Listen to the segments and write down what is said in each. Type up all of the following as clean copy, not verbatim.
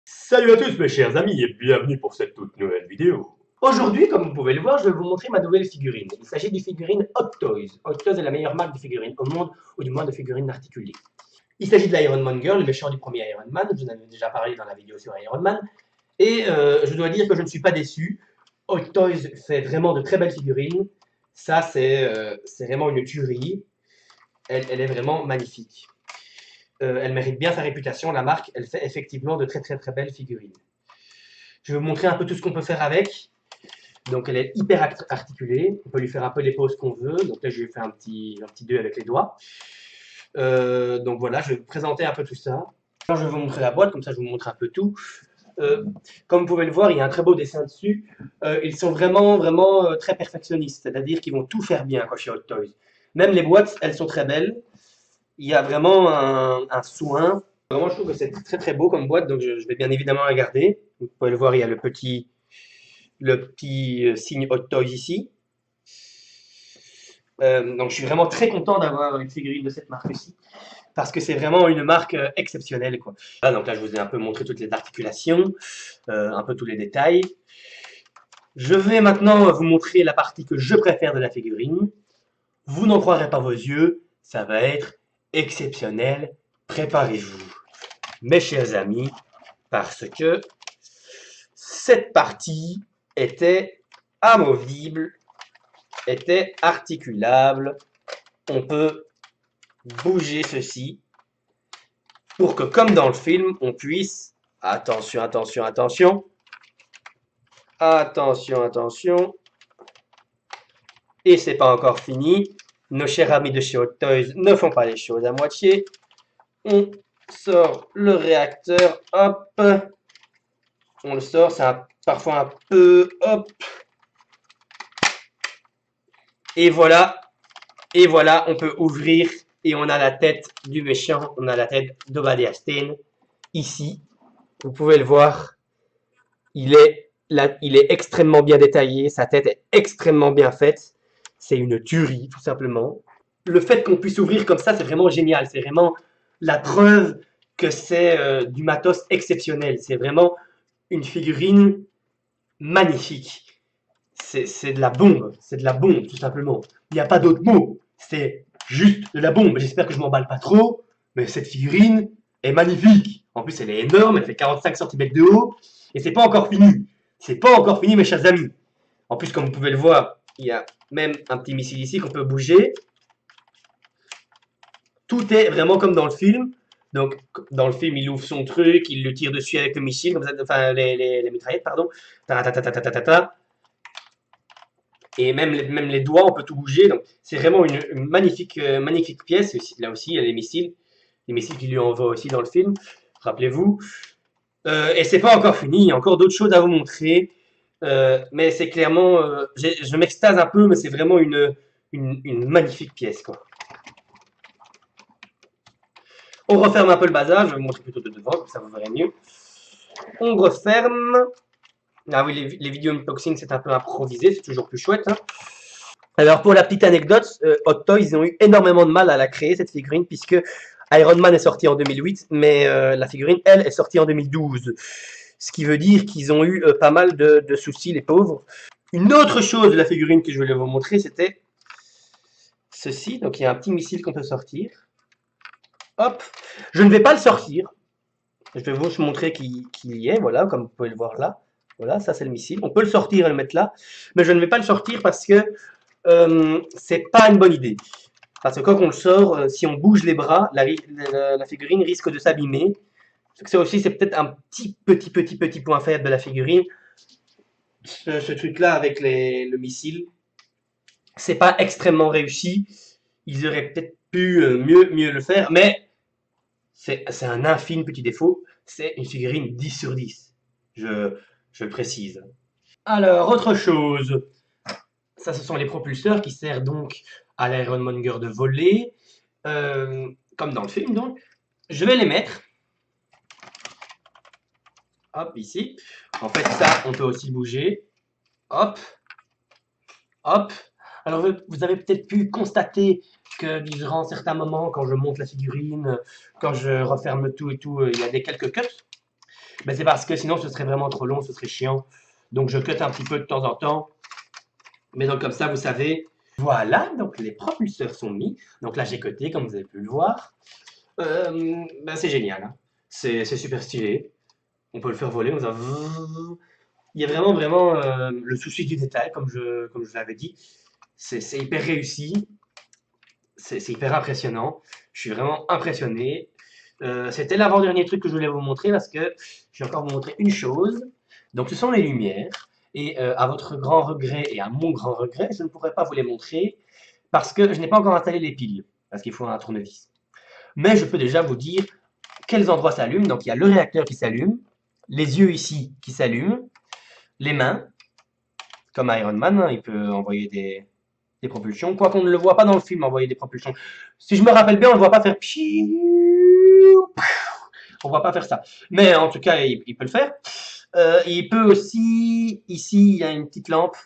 Salut à tous mes chers amis et bienvenue pour cette toute nouvelle vidéo. Aujourd'hui, comme vous pouvez le voir, je vais vous montrer ma nouvelle figurine. Il s'agit des figurines Hot Toys. Hot Toys est la meilleure marque de figurines au monde, ou du moins de figurines articulées. Il s'agit de l'Iron Man Girl, le méchant du premier Iron Man. Je vous en avais déjà parlé dans la vidéo sur Iron Man. Et je dois dire que je ne suis pas déçu. Hot Toys fait vraiment de très belles figurines. Ça, c'est vraiment une tuerie. Elle est vraiment magnifique. Elle mérite bien sa réputation, la marque. Elle fait effectivement de très belles figurines. Je vais vous montrer un peu tout ce qu'on peut faire avec. Donc elle est hyper articulée, on peut lui faire un peu les poses qu'on veut. Donc là je lui ai fait un petit 2 avec les doigts. Donc voilà, je vais vous présenter un peu tout ça. Alors, je vais vous montrer la boîte, comme ça je vous montre un peu tout. Comme vous pouvez le voir, il y a un très beau dessin dessus. Ils sont vraiment très perfectionnistes, c'est-à-dire qu'ils vont tout faire bien quoi, chez Hot Toys. Même les boîtes, elles sont très belles. Il y a vraiment un soin. Vraiment, je trouve que c'est très beau comme boîte, donc je vais bien évidemment la garder. Vous pouvez le voir, il y a le petit signe Hot Toys ici. Donc je suis vraiment très content d'avoir une figurine de cette marque-ci, parce que c'est vraiment une marque exceptionnelle, quoi. Voilà, donc là, je vous ai un peu montré toutes les articulations, un peu tous les détails. Je vais maintenant vous montrer la partie que je préfère de la figurine. Vous n'en croirez pas vos yeux, ça va être exceptionnel. Préparez-vous, mes chers amis, parce que cette partie était amovible, était articulable. On peut bouger ceci pour que, comme dans le film, on puisse... Attention, attention, attention. Attention, attention. Et c'est pas encore fini. Nos chers amis de chez Hot Toys ne font pas les choses à moitié. On sort le réacteur, hop. On le sort, c'est parfois un peu, hop. Et voilà, on peut ouvrir et on a la tête du méchant, on a la tête d'Obadiah Stane. Ici, vous pouvez le voir, il est extrêmement bien détaillé, sa tête est extrêmement bien faite. C'est une tuerie, tout simplement. Le fait qu'on puisse ouvrir comme ça, c'est vraiment génial. C'est vraiment la preuve que c'est du matos exceptionnel. C'est vraiment une figurine magnifique. C'est de la bombe, tout simplement. Il n'y a pas d'autre mot. C'est juste de la bombe. J'espère que je m'emballe pas trop, mais cette figurine est magnifique. En plus, elle est énorme, elle fait 45 cm de haut, et c'est pas encore fini. C'est pas encore fini, mes chers amis. En plus, comme vous pouvez le voir, il y a même un petit missile ici qu'on peut bouger. Tout est vraiment comme dans le film. Donc, dans le film, il ouvre son truc, il le tire dessus avec le missile, comme ça, enfin, les mitraillettes, pardon. Ta ta ta ta ta ta ta ta. Et même les doigts, on peut tout bouger. Donc, c'est vraiment une magnifique pièce. Là aussi, il y a les missiles qui lui envoient aussi dans le film, rappelez-vous. Et c'est pas encore fini, il y a encore d'autres choses à vous montrer. Mais c'est clairement, je m'extase un peu, mais c'est vraiment une magnifique pièce, quoi. On referme un peu le bazar, je vais vous montrer plutôt de devant, comme ça vous verrez mieux. On referme. Ah oui, les vidéos unboxing, c'est un peu improvisé, c'est toujours plus chouette, hein. Alors pour la petite anecdote, Hot Toys, ils ont eu énormément de mal à la créer, cette figurine, puisque Iron Man est sorti en 2008, mais la figurine, elle, est sortie en 2012. Ce qui veut dire qu'ils ont eu pas mal de soucis, les pauvres. Une autre chose de la figurine que je voulais vous montrer, c'était ceci. Donc il y a un petit missile qu'on peut sortir. Hop. Je ne vais pas le sortir. Je vais vous montrer qu'il y est, voilà, comme vous pouvez le voir là. Voilà, ça c'est le missile. On peut le sortir et le mettre là, mais je ne vais pas le sortir parce que c'est pas une bonne idée. Parce que quand on le sort, si on bouge les bras, la figurine risque de s'abîmer. Ça aussi, c'est peut-être un petit point faible de la figurine. Ce truc-là avec le missile, c'est pas extrêmement réussi. Ils auraient peut-être pu mieux le faire, mais c'est un infime petit défaut. C'est une figurine 10 sur 10. Je le précise. Alors, autre chose. Ça, ce sont les propulseurs qui servent donc à l'Ironmonger de voler, comme dans le film donc. Je vais les mettre. Hop, ici. En fait, ça, on peut aussi bouger. Hop. Hop. Alors, vous avez peut-être pu constater que durant certains moments, quand je monte la figurine, quand je referme tout et tout, il y a quelques cuts. Mais c'est parce que sinon ce serait vraiment trop long, ce serait chiant. Donc je cut un petit peu de temps en temps. Mais donc comme ça, vous savez. Voilà, donc les propulseurs sont mis. Donc là j'ai cuté, comme vous avez pu le voir. Ben, c'est génial, hein. C'est super stylé. On peut le faire voler. Il y a vraiment, vraiment le souci du détail, comme je l'avais dit. C'est hyper réussi. C'est hyper impressionnant. Je suis vraiment impressionné. C'était l'avant-dernier truc que je voulais vous montrer parce que je vais encore vous montrer une chose. Donc, ce sont les lumières. Et à votre grand regret et à mon grand regret, je ne pourrais pas vous les montrer parce que je n'ai pas encore installé les piles. Parce qu'il faut un tournevis. Mais je peux déjà vous dire quels endroits s'allument. Donc, il y a le réacteur qui s'allume, les yeux ici qui s'allument, les mains, comme Iron Man, hein, il peut envoyer des propulsions. Quoi qu'on ne le voit pas dans le film envoyer des propulsions. Si je me rappelle bien, on ne le voit pas faire on ne voit pas faire ça. Mais en tout cas, il peut le faire. Il peut aussi, ici, il y a une petite lampe.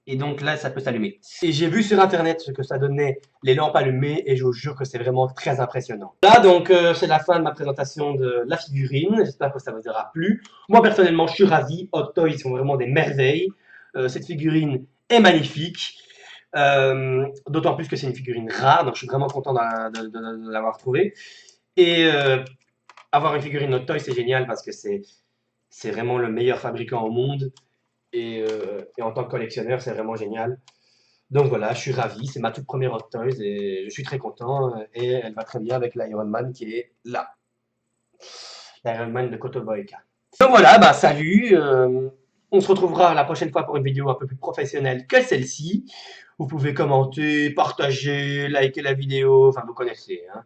Et donc là, ça peut s'allumer. Et j'ai vu sur internet ce que ça donnait, les lampes allumées, et je vous jure que c'est vraiment très impressionnant. Là, donc, c'est la fin de ma présentation de la figurine. J'espère que ça vous aura plu. Moi, personnellement, je suis ravi. Hot Toys sont vraiment des merveilles. Cette figurine est magnifique. D'autant plus que c'est une figurine rare, donc je suis vraiment content de l'avoir trouvée. Et avoir une figurine Hot Toys, c'est génial parce que c'est vraiment le meilleur fabricant au monde. Et en tant que collectionneur, c'est vraiment génial. Donc voilà, je suis ravi. C'est ma toute première Hot Toys et je suis très content. Et elle va très bien avec l'Iron Man qui est là. L'Iron Man de Kotoboïka. Donc voilà, bah salut. On se retrouvera la prochaine fois pour une vidéo un peu plus professionnelle que celle-ci. Vous pouvez commenter, partager, liker la vidéo. Enfin, vous connaissez, hein.